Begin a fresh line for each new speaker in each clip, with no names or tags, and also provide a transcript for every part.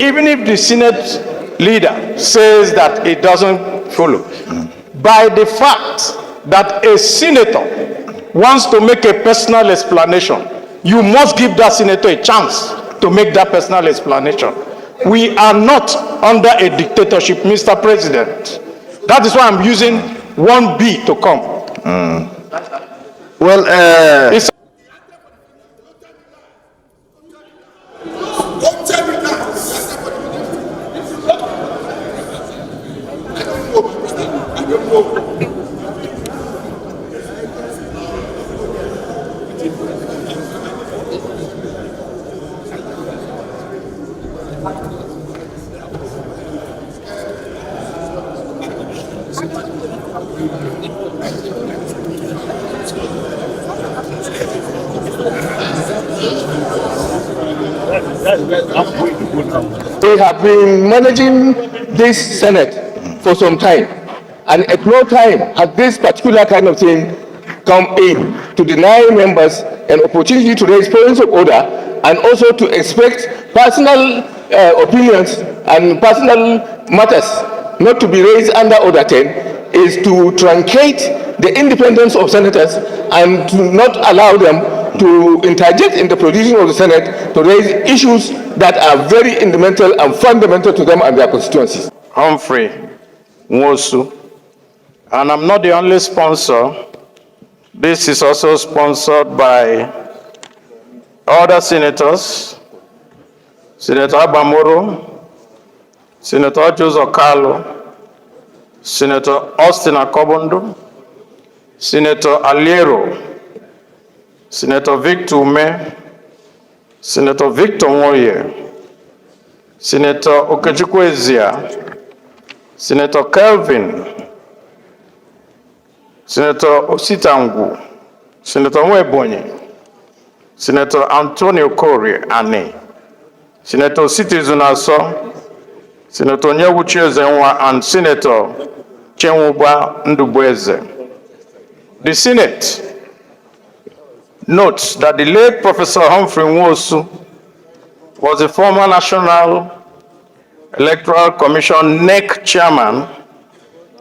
even if the Senate leader says that it doesn't follow, by the fact that a senator wants to make a personal explanation, you must give that senator a chance to make that personal explanation. We are not under a dictatorship, Mr. President. That is why I'm using 1B to come.
Well, we have been managing this Senate for some time, and at no time has this particular kind of thing come in to deny members an opportunity to raise points of order and also to expect personal opinions and personal matters not to be raised under Order 10 is to truncate the independence of senators and to not allow them to interject in the proceedings of the Senate to raise issues that are very fundamental and fundamental to them and their constituencies.
Humphrey, Nwosu, and I'm not the only sponsor. This is also sponsored by other senators, Senator Abamoro, Senator Joseph Carlo, Senator Austin Akobondo, Senator Aliero, Senator Victor Ume, Senator Victor Moye, Senator Okechukwu, Senator Kelvin, Senator Ositangu, Senator Nwebonyi, Senator Antonio Corey Ane, Senator Citizen Aso, Senator Nyewuchi Ezenwa, and Senator Chenwuba Ndubweze. The Senate notes that the late Professor Humphrey Nwosu was a former National Electoral Commission NEC chairman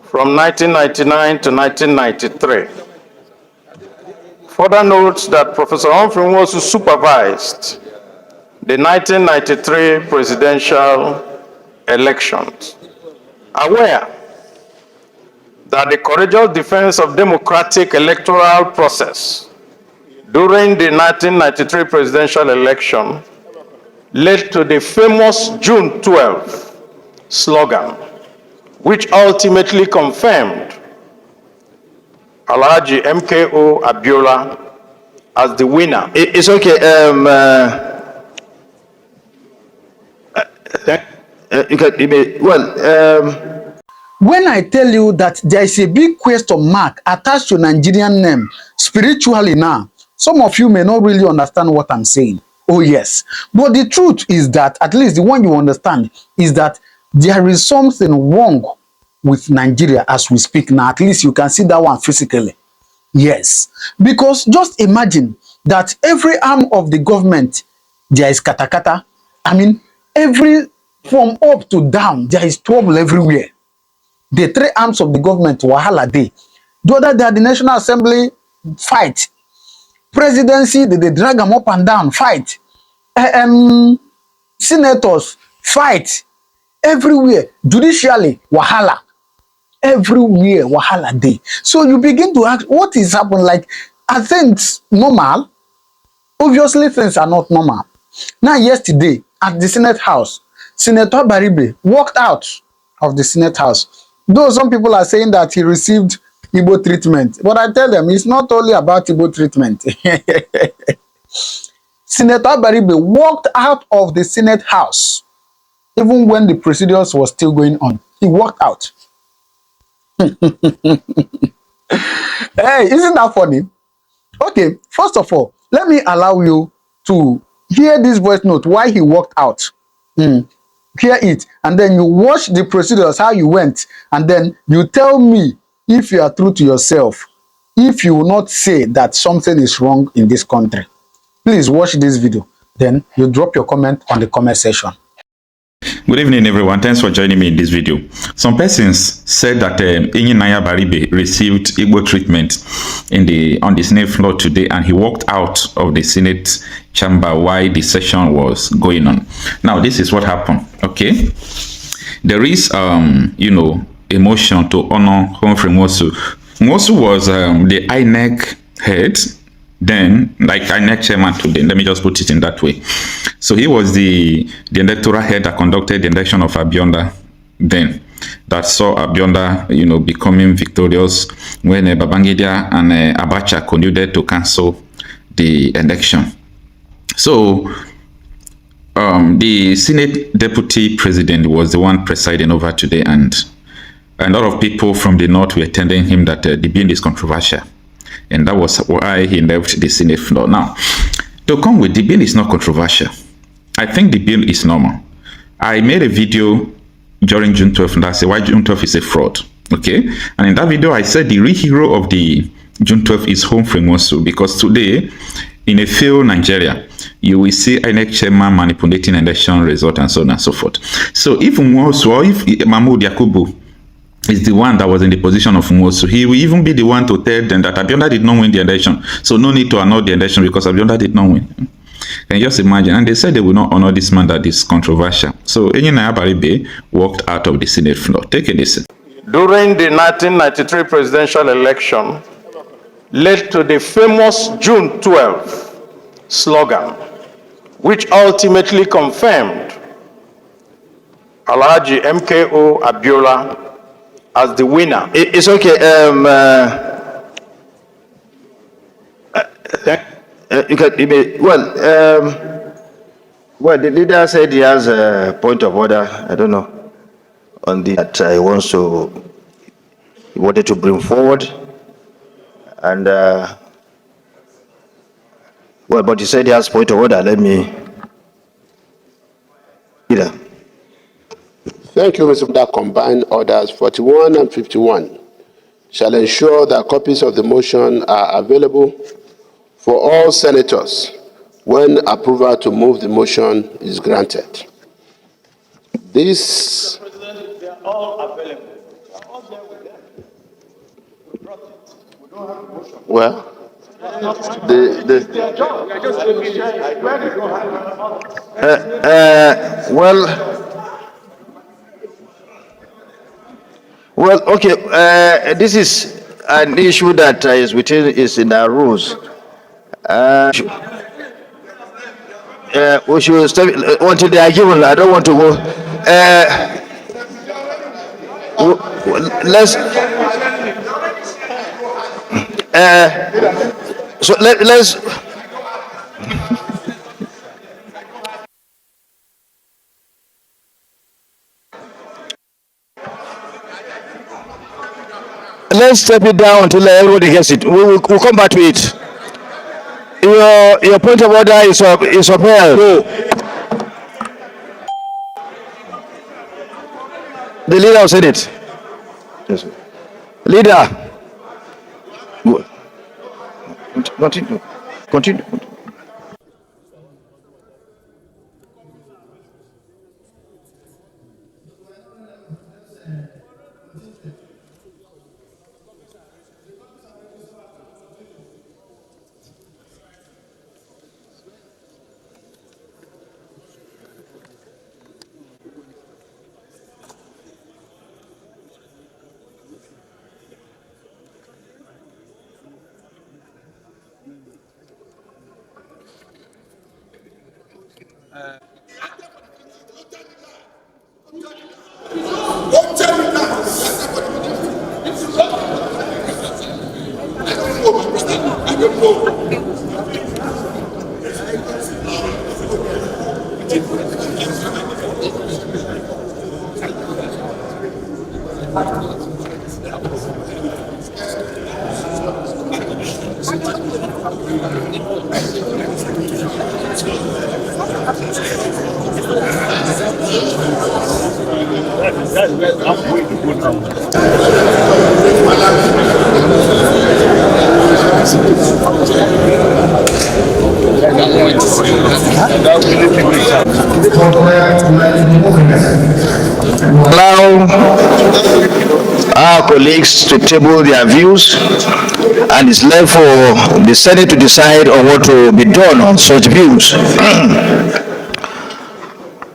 from 1999 to 1993. Further notes that Professor Humphrey Nwosu supervised the 1993 presidential elections. Aware that the courageous defense of democratic electoral process during the 1993 presidential election led to the famous June 12 slogan, which ultimately confirmed Alhaji MKO Abiola as the winner.
It's okay.
When I tell you that there is a big question mark attached to Nigerian name spiritually now, some of you may not really understand what I'm saying. Oh yes. But the truth is that, at least the one you understand, is that there is something wrong with Nigeria as we speak now. At least you can see that one physically. Yes. Because just imagine that every arm of the government, there is katakata. I mean, from up to down, there is trouble everywhere. The three arms of the government, Wahala day. The other day, the National Assembly, fight. Presidency, they drag them up and down, fight. Senators, fight. Everywhere. Judicially, Wahala. Everywhere, Wahala day. So you begin to ask, what is happening? Like, are things normal? Obviously, things are not normal. Now, yesterday, at the Senate House, Senator Baribe walked out of the Senate House. Though some people are saying that he received Igbo treatment. But I tell them, it's not only about Igbo treatment. Senator Baribe walked out of the Senate House, even when the procedures were still going on. He walked out. Hey, isn't that funny? Okay, first of all, let me allow you to hear this voice note, why he walked out. Hear it, and then you watch the procedures, how you went, and then you tell me if you are true to yourself, if you will not say that something is wrong in this country. Please watch this video, then you drop your comment on the comment section.
Good evening, everyone. Thanks for joining me in this video. Some persons said that Naya Baribe received Igbo treatment on the Senate floor today, and he walked out of the Senate chamber while the session was going on. Now, this is what happened. Okay, there is emotion to honor Humphrey Nwosu. Nwosu was the INEC head. Then, like INEC chairman today, let me just put it in that way. So he was the electoral head that conducted the election of Abionda then, that saw Abionda, becoming victorious when Babangida and Abacha colluded to cancel the election. So the Senate deputy president was the one presiding over today, and a lot of people from the north were telling him that the bill is controversial. And that was why he left the Senate floor. Now, to come with, the bill is not controversial. I think the bill is normal. I made a video during June 12th and I said why June 12th is a fraud. Okay? And in that video, I said the real hero of the June 12th is Humphrey Nwosu, because today, in a failed Nigeria, you will see INEC chairman manipulating election result and so on and so forth. So if Nwosu or if Mahmoud Yakubu is the one that was in the position of Nwosu, he will even be the one to tell them that Abionda did not win the election. So no need to annul the election because Abionda did not win. Can you just imagine? And they said they will not honor this man that is controversial. So Naya Baribe walked out of the Senate floor. Take a listen.
During the 1993 presidential election, led to the famous June 12 slogan, which ultimately confirmed Alhaji MKO Abiola as the winner.
It's okay. Well, the leader said he has a point of order. I don't know on the that he wanted to bring forward, and but he said he has point of order. Let me. Leader.
Thank you, Mr. That combined orders 41 and 51 shall ensure that copies of the motion are available for all senators when approval to move the motion is granted. This.
President, they are all available. They are all there with them. We brought it. We don't have a motion.
Well,
Well, okay. This is an issue that is in our rules. We should stop until they are given. I don't want to go. Let's. So let's. Let's step it down until everybody gets it. We'll come back to it. Your point of order is upheld. The leader of Senate. Yes, sir. Leader. Continue. Continue. Allow our colleagues to table their views, and it's left for the Senate to decide on what to be done on such views.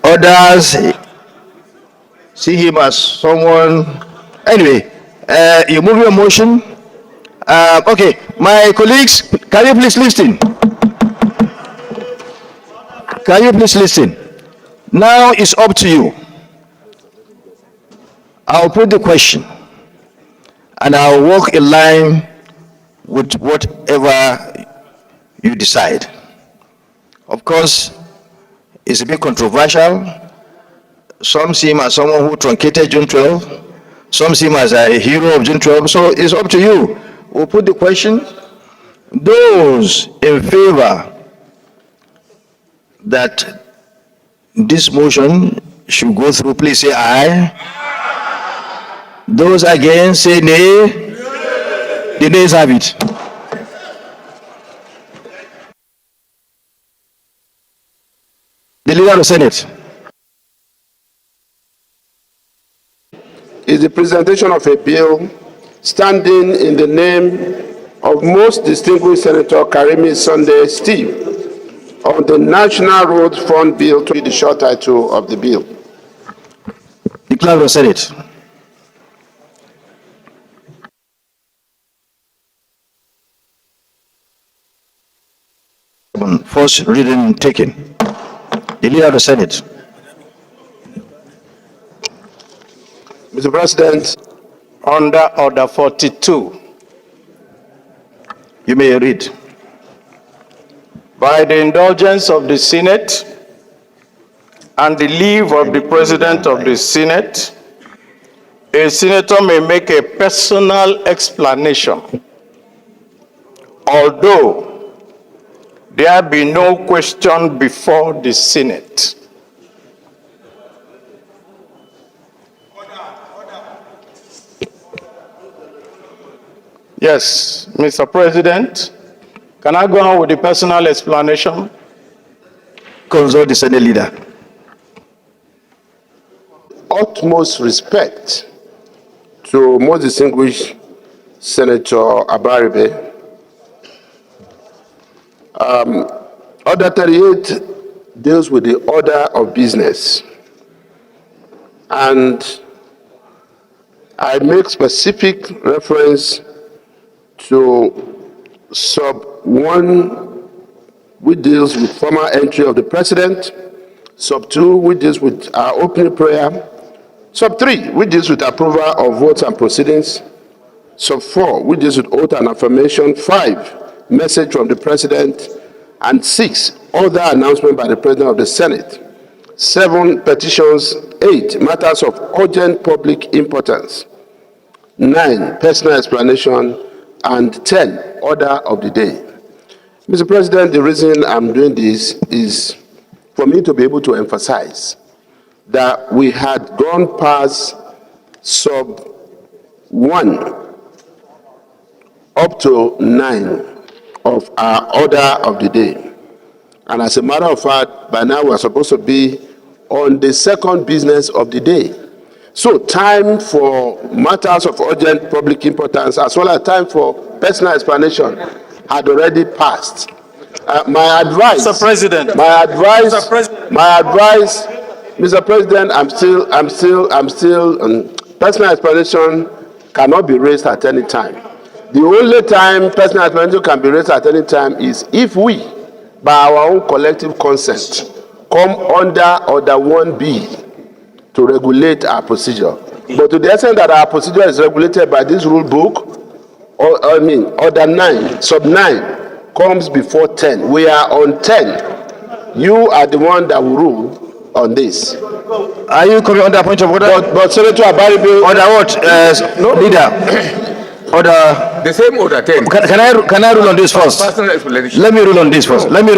Others see him as someone. Anyway, you move your motion. Okay, my colleagues, can you please listen? Can you please listen? Now it's up to you. I'll put the question, and I'll walk in line with whatever you decide. Of course, it's a bit controversial. Some see him as someone who truncated June 12. Some see him as a hero of June 12. So it's up to you. We'll put the question. Those in favor that this motion should go through, please say aye. Those against, say nay. The nays have it. The leader of the Senate.
Is the presentation of a bill standing in the name of Most Distinguished Senator Karimi Sunday Steve on the National Road Fund Bill to be the short title of the bill.
The clerk of the Senate. First reading taken. The leader of the Senate.
Mr. President,
Under Order 42,
You may read.
by the indulgence of the Senate and the leave of the President of the Senate, a senator may make a personal explanation, although there be no question before the Senate. Yes, Mr. President, can I go on with the personal explanation?
Consult the Senate leader.
utmost respect to most distinguished Senator Abaribe. Order 38 deals with the order of business. And I make specific reference to sub 1, which deals with formal entry of the president, sub 2, which deals with our opening prayer, sub 3, which deals with approval of votes and proceedings, sub 4, which deals with oath and affirmation, 5, message from the president, and 6, other announcement by the president of the Senate, 7, petitions, 8, matters of urgent public importance, 9, personal explanation, and 10, order of the day. Mr. President, the reason I'm doing this is for me to be able to emphasize that we had gone past sub 1 up to 9 of our order of the day. And as a matter of fact, by now we're supposed to be on the second business of the day. So time for matters of urgent public importance as well as time for personal explanation had already passed. My advice,
Mr. President.
Mr. President, I'm still, personal explanation cannot be raised at any time. The only time personal explanation can be raised at any time is if we, by our own collective consent, come under Order 1B to regulate our procedure. But to the extent that our procedure is regulated by this rule book, Order 9, sub 9, comes before 10. We are on 10. You are the one that will rule on this.
Are you coming under point of order?
But Senator Abaribe,
Order what? Leader. Order.
The same order 10.
Can I rule on this first?
Personal explanation.
Let me rule on this first.
Let's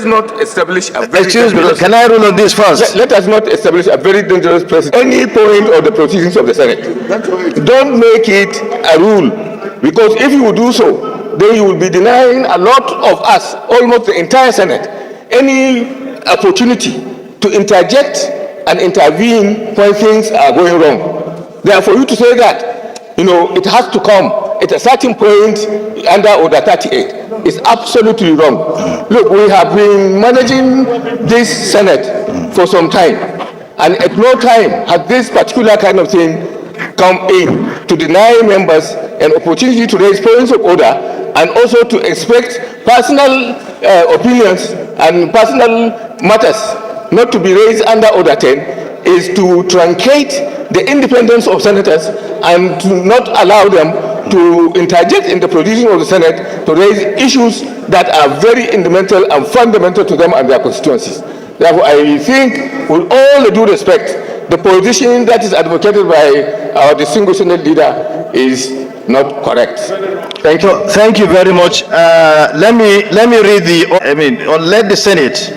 not establish a very
Excuse me,
dangerous-
can I rule on this first?
Let us not establish a very dangerous precedent. Any point of the proceedings of the Senate. Don't make it a rule, because if you do so, then you will be denying a lot of us, almost the entire Senate, any opportunity to interject and intervene when things are going wrong. Therefore, you to say that, it has to come at a certain point under Order 38 is absolutely wrong. Look, we have been managing this Senate for some time, and at no time has this particular kind of thing come in to deny members an opportunity to raise points of order and also to expect personal opinions and personal matters not to be raised under Order 10 is to truncate the independence of senators and to not allow them to interject in the proceedings of the Senate to raise issues that are very fundamental and fundamental to them and their constituencies. Therefore, I think, with all the due respect, the position that is advocated by our distinguished Senate leader is not correct. Thank you.
Thank you very much. Let me read let the Senate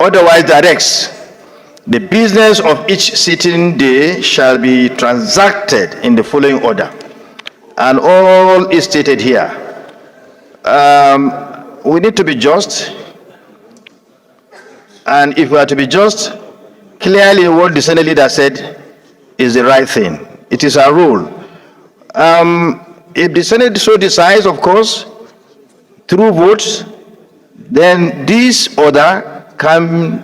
otherwise directs the business of each sitting day shall be transacted in the following order, and all is stated here. We need to be just, and if we are to be just, clearly what the Senate leader said is the right thing. It is a rule. If the Senate so decides, of course, through votes, then this order can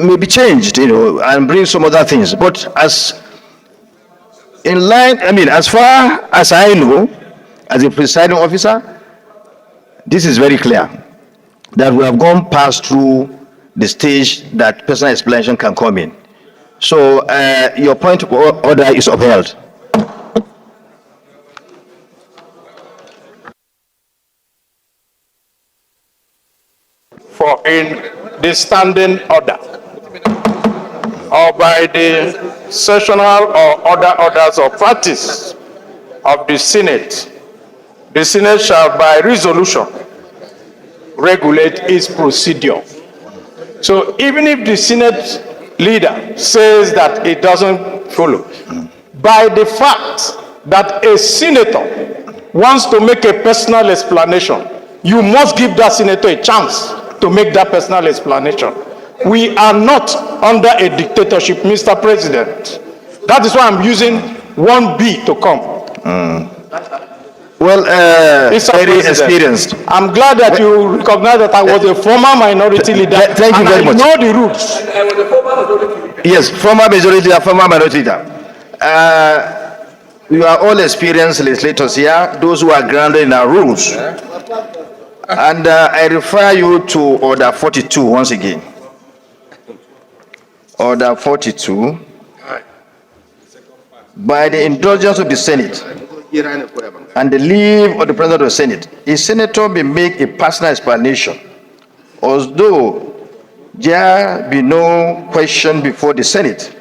may be changed, and bring some other things. But as far as I know, as a presiding officer, this is very clear that we have gone past through the stage that personal explanation can come in. So your point of order is upheld.
For in the standing order or by the sessional or other orders of practice of the Senate shall by resolution regulate its procedure. So even if the Senate leader says that it doesn't follow, by the fact that a senator wants to make a personal explanation, you must give that senator a chance to make that personal explanation. We are not under a dictatorship, Mr. President. That is why I'm using 1B to come.
Well, very experienced.
I'm glad that you recognize that I was a former minority leader.
Thank you very much.
I know the rules.
Yes, former majority leader, former minority leader. You are all experienced legislators here, those who are grounded in our rules. And I refer you to Order 42 once again. Order 42. By the indulgence of the Senate and the leave of the President of the Senate, a senator may make a personal explanation, although there be no question before the Senate,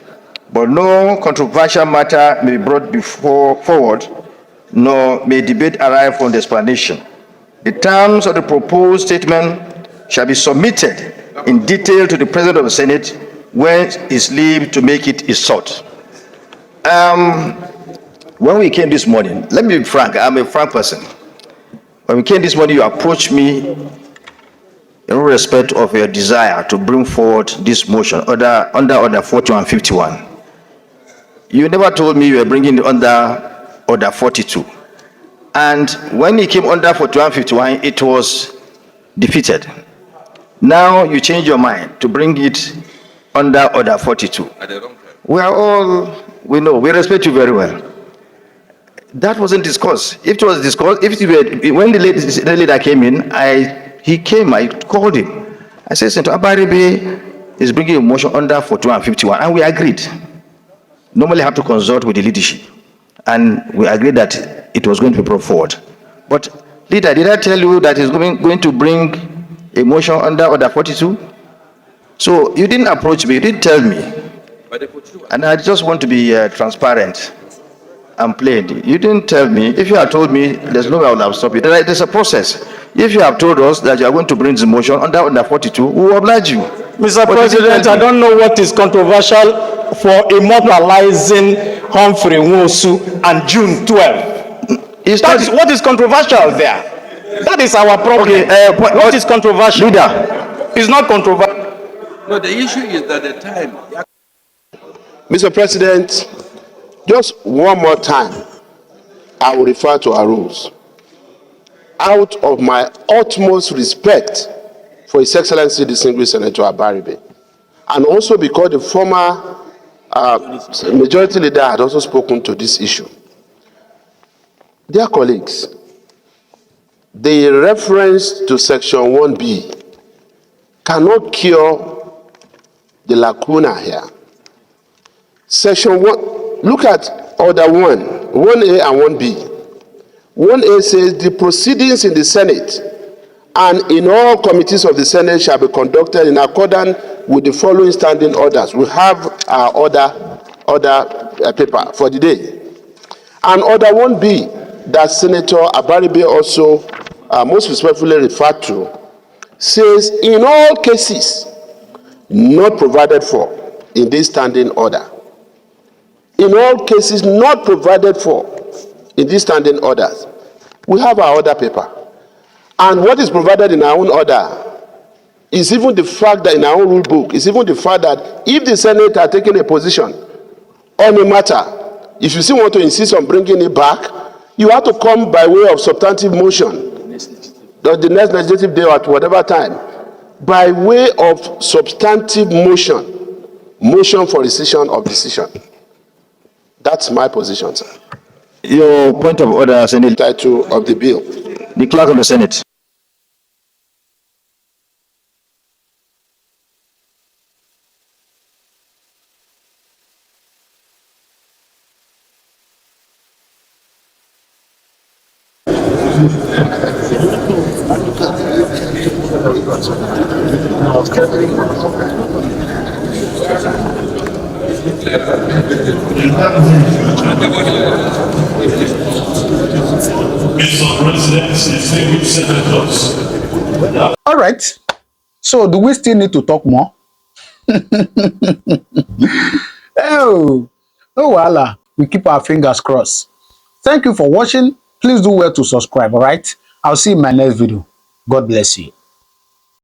but no controversial matter may be brought forward, nor may debate arise from the explanation. The terms of the proposed statement shall be submitted in detail to the President of the Senate when his leave to make it is sought. When we came this morning, let me be frank, I'm a frank person. When we came this morning, you approached me in respect of your desire to bring forward this motion under Order 41 and 51. You never told me you were bringing it under Order 42. And when it came under 41 and 51, it was defeated. Now you change your mind to bring it under Order 42. We are all, we know, we respect you very well. That wasn't discussed. If it was discussed, when the leader came in, I called him. I said, Senator Abaribe is bringing a motion under 41 and 51, and we agreed. Normally I have to consult with the leadership, and we agreed that it was going to be brought forward. But leader, did I tell you that he's going to bring a motion under Order 42? So you didn't approach me, you didn't tell me. And I just want to be transparent and plain. You didn't tell me. If you had told me, there's no way I would have stopped it. There's a process. If you have told us that you are going to bring the motion under Order 42, we will oblige you.
Mr. President, I don't know what is controversial for immortalizing Humphrey, Nwosu, and June 12. That is what is controversial there. That is our problem.
Okay,
what is controversial?
Leader.
It's not controversial.
No, the issue is that the time.
Mr. President, just one more time, I will refer to our rules. Out of my utmost respect for His Excellency Distinguished Senator Abaribe, and also because the former majority leader had also spoken to this issue. Dear colleagues, the reference to Section 1B cannot cure the lacuna here. Section 1, look at Order 1, 1A and 1B. 1A says the proceedings in the Senate and in all committees of the Senate shall be conducted in accordance with the following standing orders. We have our order paper for the day. And Order 1B that Senator Abaribe also most respectfully referred to says in all cases not provided for in this standing order. In all cases not provided for in these standing orders, we have our order paper. And what is provided in our own order is even the fact that in our own rule book, is even the fact that if the Senate are taking a position on a matter, if you still want to insist on bringing it back, you have to come by way of substantive motion, the next legislative day or at whatever time, by way of substantive motion for rescission of decision. That's my position, sir.
Your point of order, Senate.
Title of the bill.
The Clerk of the Senate.
Mr. President, distinguished senators.
All right. So do we still need to talk more? Oh, Wahala. We keep our fingers crossed. Thank you for watching. Please do well to subscribe, all right? I'll see you in my next video. God bless you.